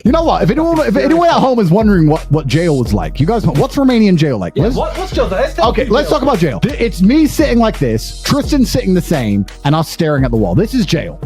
You know what? If anyone at home is wondering what jail was like, you guys, what's Romanian jail like? Yeah, what's jail? Okay, let's talk about jail. It's me sitting like this, Tristan sitting the same, and us staring at the wall. This is jail.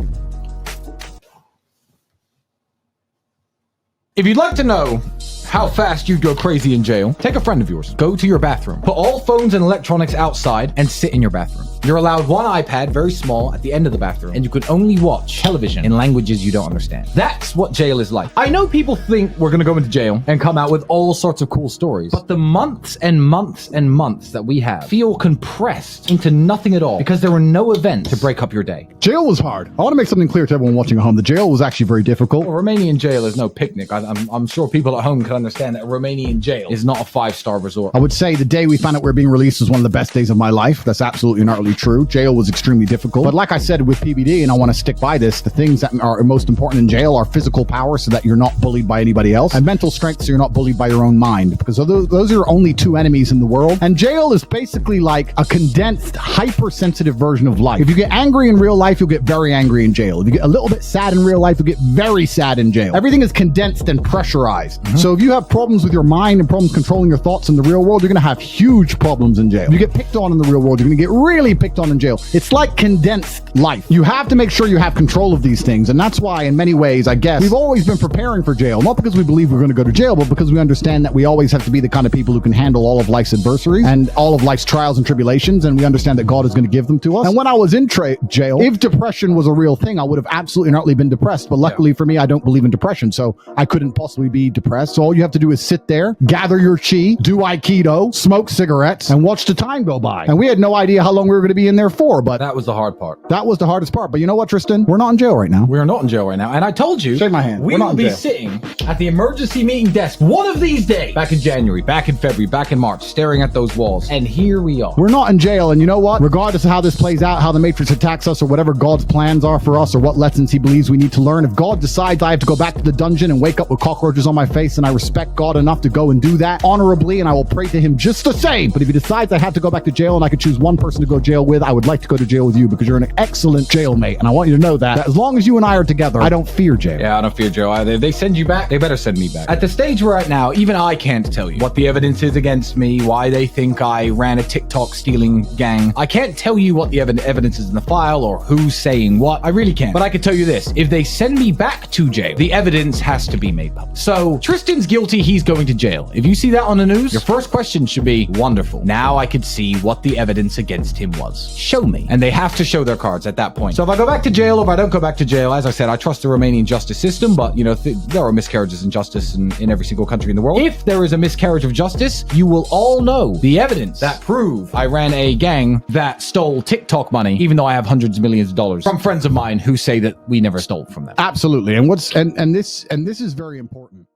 If you'd like to know how fast you'd go crazy in jail, take a friend of yours, go to your bathroom, put all phones and electronics outside, and sit in your bathroom. You're allowed one iPad, very small, at the end of the bathroom, and you can only watch television in languages you don't understand. That's what jail is like. I know people think we're gonna go into jail and come out with all sorts of cool stories, but the months and months and months that we have feel compressed into nothing at all because there were no events to break up your day. Jail was hard. I want to make something clear to everyone watching at home. The jail was actually very difficult. Well, Romanian jail is no picnic. I'm sure people at home can understand that a Romanian jail is not a 5-star resort. I would say the day we found out we were being released was one of the best days of my life. That's absolutely not really true. Jail was extremely difficult. But like I said with PBD, and I want to stick by this, the things that are most important in jail are physical power so that you're not bullied by anybody else, and mental strength so you're not bullied by your own mind, because those are your only two enemies in the world. And jail is basically like a condensed, hypersensitive version of life. If you get angry in real life, you'll get very angry in jail. If you get a little bit sad in real life, you'll get very sad in jail. Everything is condensed and pressurized. So if you have problems with your mind and problems controlling your thoughts in the real world, you're going to have huge problems in jail. If you get picked on in the real world, you're going to get really picked on in jail. It's like condensed life. You have to make sure you have control of these things. And that's why, in many ways, I guess, we've always been preparing for jail. Not because we believe we're going to go to jail, but because we understand that we always have to be the kind of people who can handle all of life's adversaries and all of life's trials and tribulations. And we understand that God is going to give them to us. And when I was in jail, if depression was a real thing, I would have absolutely not been depressed. But luckily for me, I don't believe in depression. So I couldn't possibly be depressed. So all you have to do is sit there, gather your chi, do Aikido, smoke cigarettes, and watch the time go by. And we had no idea how long we were going to be in there for, but that was the hard part. That was the hardest part. But you know what, Tristan? We're not in jail right now. We are not in jail right now. And I told you, shake my hand. We will be sitting at the emergency meeting desk one of these days, back in January, back in February, back in March, staring at those walls. And here we are. We're not in jail. And you know what? Regardless of how this plays out, how the Matrix attacks us, or whatever God's plans are for us, or what lessons he believes we need to learn, if God decides I have to go back to the dungeon and wake up with cockroaches on my face, and I respect God enough to go and do that honorably, and I will pray to him just the same. But if he decides I have to go back to jail and I could choose one person to go to jail with, I would like to go to jail with you, because you're an excellent jailmate. And I want you to know that as long as you and I are together, I don't fear jail. Yeah, I don't fear jail either. If they send you back, they better send me back. At the stage we're at now, even I can't tell you what the evidence is against me, why they think I ran a TikTok stealing gang. I can't tell you what the evidence is in the file or who's saying what. I really can't. But I can tell you this. If they send me back to jail, the evidence has to be made public. So Tristan's guilty. He's going to jail. If you see that on the news, your first question should be, wonderful. Now I could see what the evidence against him was. Show me. And they have to show their cards at that point. So if I go back to jail or if I don't go back to jail, as I said, I trust the Romanian justice system, but you know, there are miscarriages in justice in every single country in the world. If there is a miscarriage of justice, you will all know the evidence that prove I ran a gang that stole TikTok money, even though I have hundreds of millions of dollars from friends of mine who say that we never stole from them. Absolutely. And this is very important.